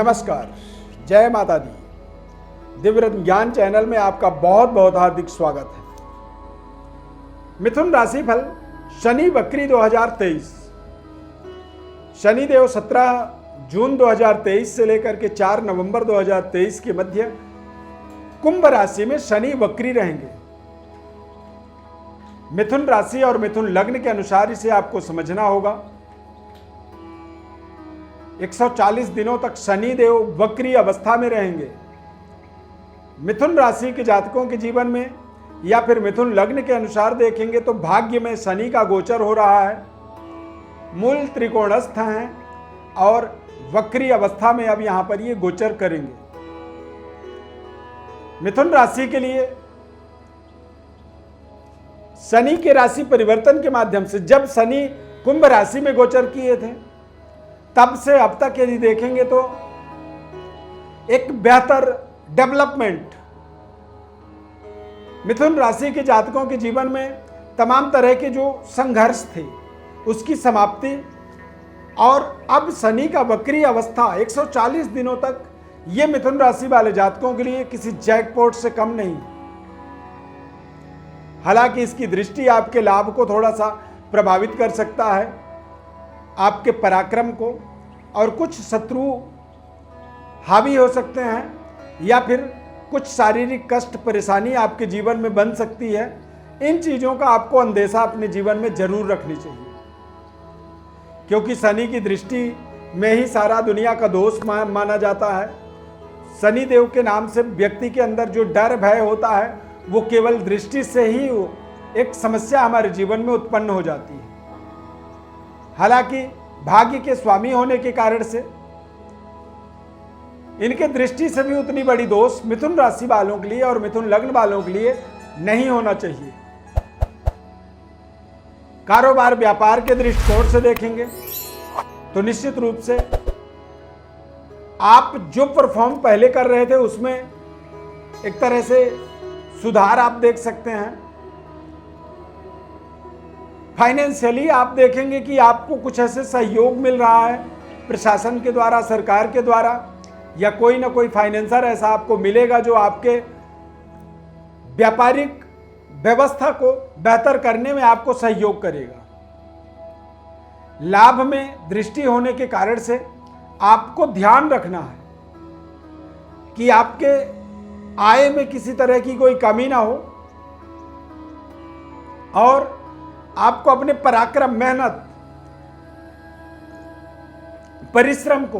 नमस्कार, जय माता दी। दिव्य रत्न ज्ञान चैनल में आपका बहुत बहुत हार्दिक स्वागत है। मिथुन राशि फल शनि वक्री 2023। शनिदेव 17 जून 2023 से लेकर के 4 नवंबर 2023 के मध्य कुंभ राशि में शनि वक्री रहेंगे। मिथुन राशि और मिथुन लग्न के अनुसार इसे आपको समझना होगा। 140 दिनों तक शनि देव वक्री अवस्था में रहेंगे। मिथुन राशि के जातकों के जीवन में या फिर मिथुन लग्न के अनुसार देखेंगे तो भाग्य में शनि का गोचर हो रहा है। मूल त्रिकोणस्थ हैं और वक्री अवस्था में अब यहां पर ये गोचर करेंगे। मिथुन राशि के लिए शनि के राशि परिवर्तन के माध्यम से जब शनि कुंभ राशि में गोचर किए थे तब से अब तक यदि देखेंगे तो एक बेहतर डेवलपमेंट मिथुन राशि के जातकों के जीवन में तमाम तरह के जो संघर्ष थे उसकी समाप्ति और अब शनि का वक्री अवस्था 140 दिनों तक ये मिथुन राशि वाले जातकों के लिए किसी जैकपॉट से कम नहीं। हालांकि इसकी दृष्टि आपके लाभ को थोड़ा सा प्रभावित कर सकता है, आपके पराक्रम को, और कुछ शत्रु हावी हो सकते हैं या फिर कुछ शारीरिक कष्ट परेशानी आपके जीवन में बन सकती है। इन चीज़ों का आपको अंदेशा अपने जीवन में जरूर रखनी चाहिए, क्योंकि शनि की दृष्टि में ही सारा दुनिया का दोष माना जाता है। शनि देव के नाम से व्यक्ति के अंदर जो डर भय होता है वो केवल दृष्टि से ही एक समस्या हमारे जीवन में उत्पन्न हो जाती है। हालांकि भाग्य के स्वामी होने के कारण से इनके दृष्टि से भी उतनी बड़ी दोष मिथुन राशि वालों के लिए और मिथुन लग्न वालों के लिए नहीं होना चाहिए। कारोबार व्यापार के दृष्टिकोण से देखेंगे तो निश्चित रूप से आप जो परफॉर्म पहले कर रहे थे उसमें एक तरह से सुधार आप देख सकते हैं। फाइनेंशियली आप देखेंगे कि आपको कुछ ऐसे सहयोग मिल रहा है प्रशासन के द्वारा, सरकार के द्वारा, या कोई ना कोई फाइनेंसर ऐसा आपको मिलेगा जो आपके व्यापारिक व्यवस्था को बेहतर करने में आपको सहयोग करेगा। लाभ में दृष्टि होने के कारण से आपको ध्यान रखना है कि आपके आय में किसी तरह की कोई कमी ना हो और आपको अपने पराक्रम, मेहनत, परिश्रम को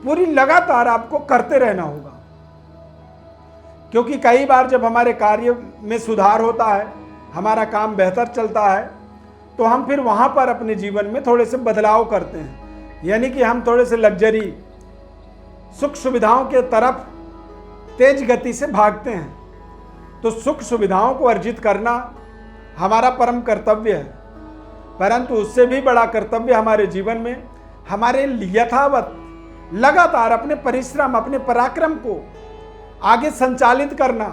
पूरी लगातार आपको करते रहना होगा। क्योंकि कई बार जब हमारे कार्य में सुधार होता है, हमारा काम बेहतर चलता है, तो हम फिर वहां पर अपने जीवन में थोड़े से बदलाव करते हैं, यानी कि हम थोड़े से लग्जरी, सुख सुविधाओं के तरफ तेज गति से भागते हैं। तो सुख सुविधाओं को अर्जित करना हमारा परम कर्तव्य है, परंतु उससे भी बड़ा कर्तव्य हमारे जीवन में हमारे यथावत लगातार अपने परिश्रम, अपने पराक्रम को आगे संचालित करना,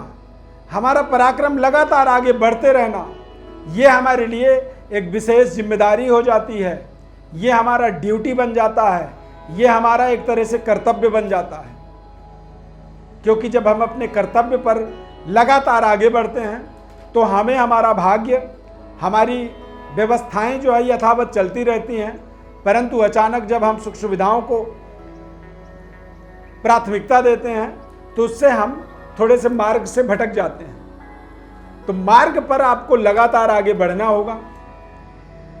हमारा पराक्रम लगातार आगे बढ़ते रहना, ये हमारे लिए एक विशेष जिम्मेदारी हो जाती है। ये हमारा ड्यूटी बन जाता है, ये हमारा एक तरह से कर्तव्य बन जाता है। क्योंकि जब हम अपने कर्तव्य पर लगातार आगे बढ़ते हैं तो हमें हमारा भाग्य, हमारी व्यवस्थाएं जो है यथावत चलती रहती हैं, परंतु अचानक जब हम सुख सुविधाओं को प्राथमिकता देते हैं तो उससे हम थोड़े से मार्ग से भटक जाते हैं। तो मार्ग पर आपको लगातार आगे बढ़ना होगा।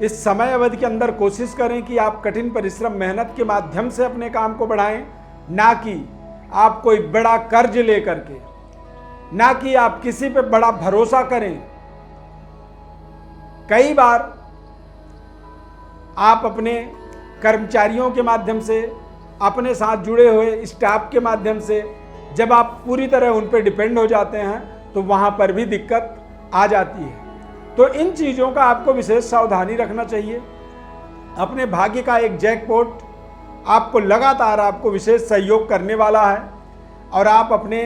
इस समय अवधि के अंदर कोशिश करें कि आप कठिन परिश्रम, मेहनत के माध्यम से अपने काम को बढ़ाएं, ना कि आप कोई बड़ा कर्ज लेकर के, ना कि आप किसी पे बड़ा भरोसा करें। कई बार आप अपने कर्मचारियों के माध्यम से, अपने साथ जुड़े हुए स्टाफ के माध्यम से जब आप पूरी तरह उन पर डिपेंड हो जाते हैं तो वहाँ पर भी दिक्कत आ जाती है। तो इन चीज़ों का आपको विशेष सावधानी रखना चाहिए। अपने भाग्य का एक जैकपॉट आपको लगातार आपको विशेष सहयोग करने वाला है और आप अपने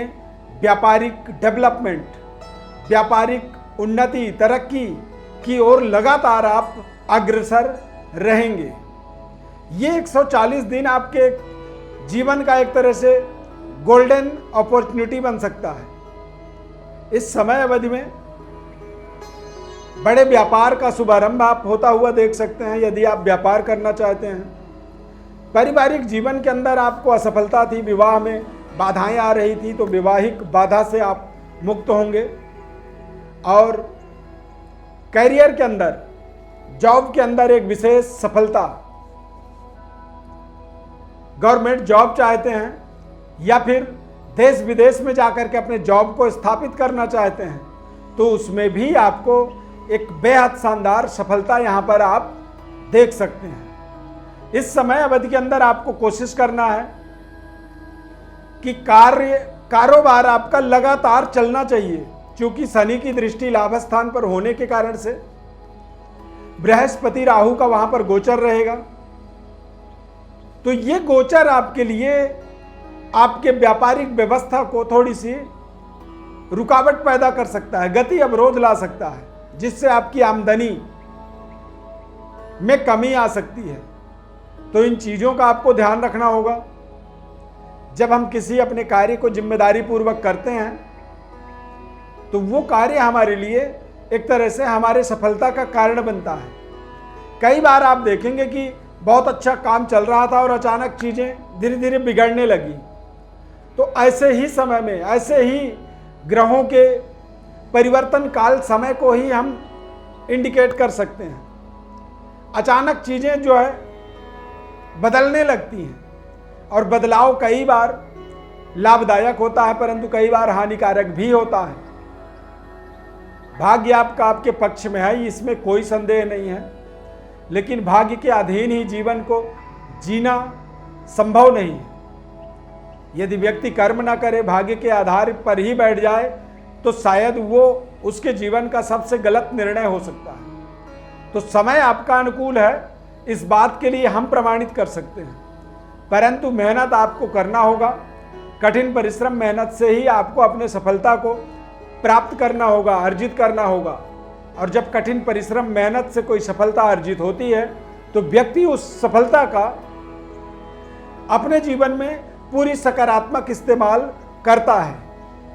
व्यापारिक डेवलपमेंट, व्यापारिक उन्नति, तरक्की की ओर लगातार आप अग्रसर रहेंगे। ये 140 दिन आपके जीवन का एक तरह से गोल्डन अपॉर्चुनिटी बन सकता है। इस समय अवधि में बड़े व्यापार का शुभारंभ आप होता हुआ देख सकते हैं यदि आप व्यापार करना चाहते हैं। पारिवारिक जीवन के अंदर आपको असफलता थी, विवाह में बाधाएं आ रही थी, तो विवाहिक बाधा से आप मुक्त होंगे। और करियर के अंदर, जॉब के अंदर एक विशेष सफलता, गवर्नमेंट जॉब चाहते हैं या फिर देश विदेश में जाकर के अपने जॉब को स्थापित करना चाहते हैं, तो उसमें भी आपको एक बेहद शानदार सफलता यहां पर आप देख सकते हैं। इस समय अवधि के अंदर आपको कोशिश करना है कि कारोबार आपका लगातार चलना चाहिए, क्योंकि शनि की दृष्टि लाभ स्थान पर होने के कारण से बृहस्पति राहु का वहां पर गोचर रहेगा। तो ये गोचर आपके लिए आपके व्यापारिक व्यवस्था को थोड़ी सी रुकावट पैदा कर सकता है, गति अवरोध ला सकता है, जिससे आपकी आमदनी में कमी आ सकती है। तो इन चीजों का आपको ध्यान रखना होगा। जब हम किसी अपने कार्य को जिम्मेदारी पूर्वक करते हैं तो वो कार्य हमारे लिए एक तरह से हमारे सफलता का कारण बनता है। कई बार आप देखेंगे कि बहुत अच्छा काम चल रहा था और अचानक चीजें धीरे धीरे बिगड़ने लगी। तो ऐसे ही समय में, ऐसे ही ग्रहों के परिवर्तन काल समय को ही हम इंडिकेट कर सकते हैं। अचानक चीजें जो है बदलने लगती हैं और बदलाव कई बार लाभदायक होता है, परंतु कई बार हानिकारक भी होता है। भाग्य आपका आपके पक्ष में है, इसमें कोई संदेह नहीं है, लेकिन भाग्य के अधीन ही जीवन को जीना संभव नहीं है। यदि व्यक्ति कर्म ना करे, भाग्य के आधार पर ही बैठ जाए, तो शायद वो उसके जीवन का सबसे गलत निर्णय हो सकता है। तो समय आपका अनुकूल है, इस बात के लिए हम प्रमाणित कर सकते हैं, परंतु मेहनत आपको करना होगा। कठिन परिश्रम, मेहनत से ही आपको अपने सफलता को प्राप्त करना होगा, अर्जित करना होगा। और जब कठिन परिश्रम, मेहनत से कोई सफलता अर्जित होती है तो व्यक्ति उस सफलता का अपने जीवन में पूरी सकारात्मक इस्तेमाल करता है।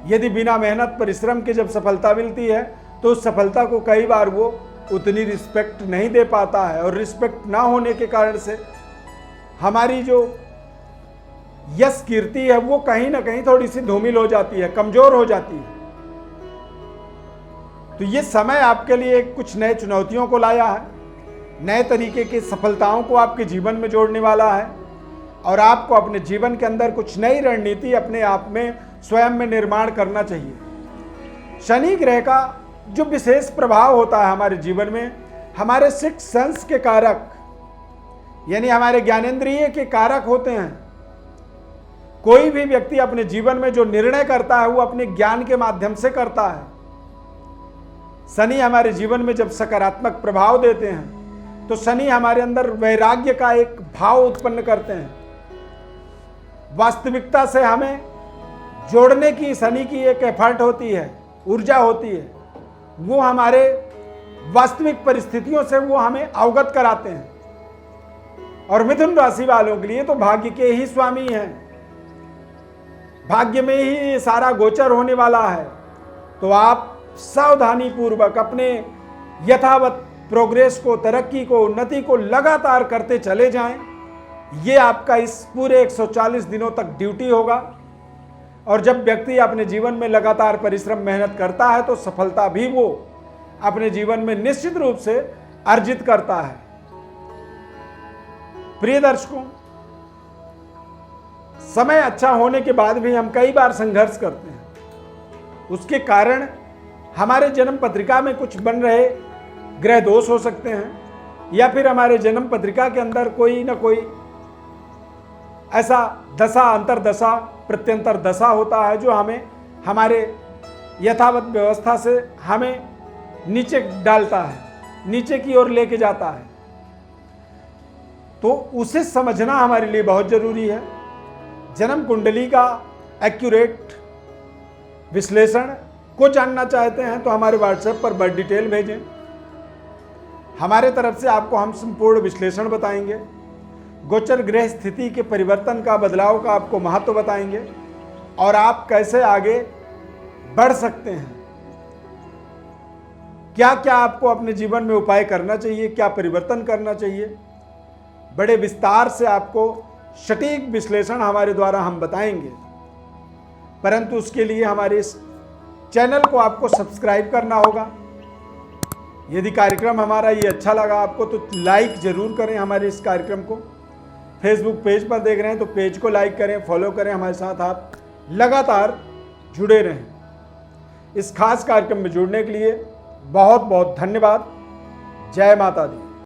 यदि बिना मेहनत परिश्रम के जब सफलता मिलती है तो उस सफलता को कई बार वो उतनी रिस्पेक्ट नहीं दे पाता है, और रिस्पेक्ट ना होने के कारण से हमारी जो यश कीर्ति है वो कहीं ना कहीं थोड़ी सी धूमिल हो जाती है, कमजोर हो जाती है। तो ये समय आपके लिए कुछ नए चुनौतियों को लाया है, नए तरीके की सफलताओं को आपके जीवन में जोड़ने वाला है, और आपको अपने जीवन के अंदर कुछ नई रणनीति अपने आप में स्वयं में निर्माण करना चाहिए। शनि ग्रह का जो विशेष प्रभाव होता है हमारे जीवन में, हमारे सिक्स सेंस के कारक, यानी हमारे ज्ञानेंद्रिय के कारक होते हैं। कोई भी व्यक्ति अपने जीवन में जो निर्णय करता है वो अपने ज्ञान के माध्यम से करता है। शनि हमारे जीवन में जब सकारात्मक प्रभाव देते हैं तो शनि हमारे अंदर वैराग्य का एक भाव उत्पन्न करते हैं। वास्तविकता से हमें जोड़ने की शनि की एक एफर्ट होती है, ऊर्जा होती है। वो हमारे वास्तविक परिस्थितियों से वो हमें अवगत कराते हैं। और मिथुन राशि वालों के लिए तो भाग्य के ही स्वामी हैं, भाग्य में ही ये सारा गोचर होने वाला है। तो आप सावधानी पूर्वक अपने यथावत प्रोग्रेस को, तरक्की को, उन्नति को लगातार करते चले जाएं। ये आपका इस पूरे 140 दिनों तक ड्यूटी होगा। और जब व्यक्ति अपने जीवन में लगातार परिश्रम, मेहनत करता है तो सफलता भी वो अपने जीवन में निश्चित रूप से अर्जित करता है। प्रिय दर्शकों, समय अच्छा होने के बाद भी हम कई बार संघर्ष करते हैं। उसके कारण हमारे जन्म पत्रिका में कुछ बन रहे ग्रह दोष हो सकते हैं, या फिर हमारे जन्म पत्रिका के अंदर कोई ना कोई ऐसा दशा, अंतरदशा, प्रत्यंतर दशा होता है जो हमें हमारे यथावत व्यवस्था से हमें नीचे डालता है, नीचे की ओर लेके जाता है। तो उसे समझना हमारे लिए बहुत जरूरी है। जन्म कुंडली का एक्यूरेट विश्लेषण को जानना चाहते हैं तो हमारे व्हाट्सएप पर बर्थ डिटेल भेजें, हमारे तरफ से आपको हम संपूर्ण विश्लेषण बताएंगे। गोचर ग्रह स्थिति के परिवर्तन का, बदलाव का आपको महत्व बताएंगे और आप कैसे आगे बढ़ सकते हैं, क्या क्या आपको अपने जीवन में उपाय करना चाहिए, क्या परिवर्तन करना चाहिए। बड़े विस्तार से आपको सटीक विश्लेषण हमारे द्वारा हम बताएंगे, परंतु उसके लिए हमारे इस चैनल को आपको सब्सक्राइब करना होगा। यदि कार्यक्रम हमारा ये अच्छा लगा आपको तो लाइक जरूर करें हमारे इस कार्यक्रम को। फेसबुक पेज पर देख रहे हैं तो पेज को लाइक करें, फॉलो करें, हमारे साथ आप लगातार जुड़े रहें। इस खास कार्यक्रम में जुड़ने के लिए बहुत बहुत धन्यवाद। जय माता दी।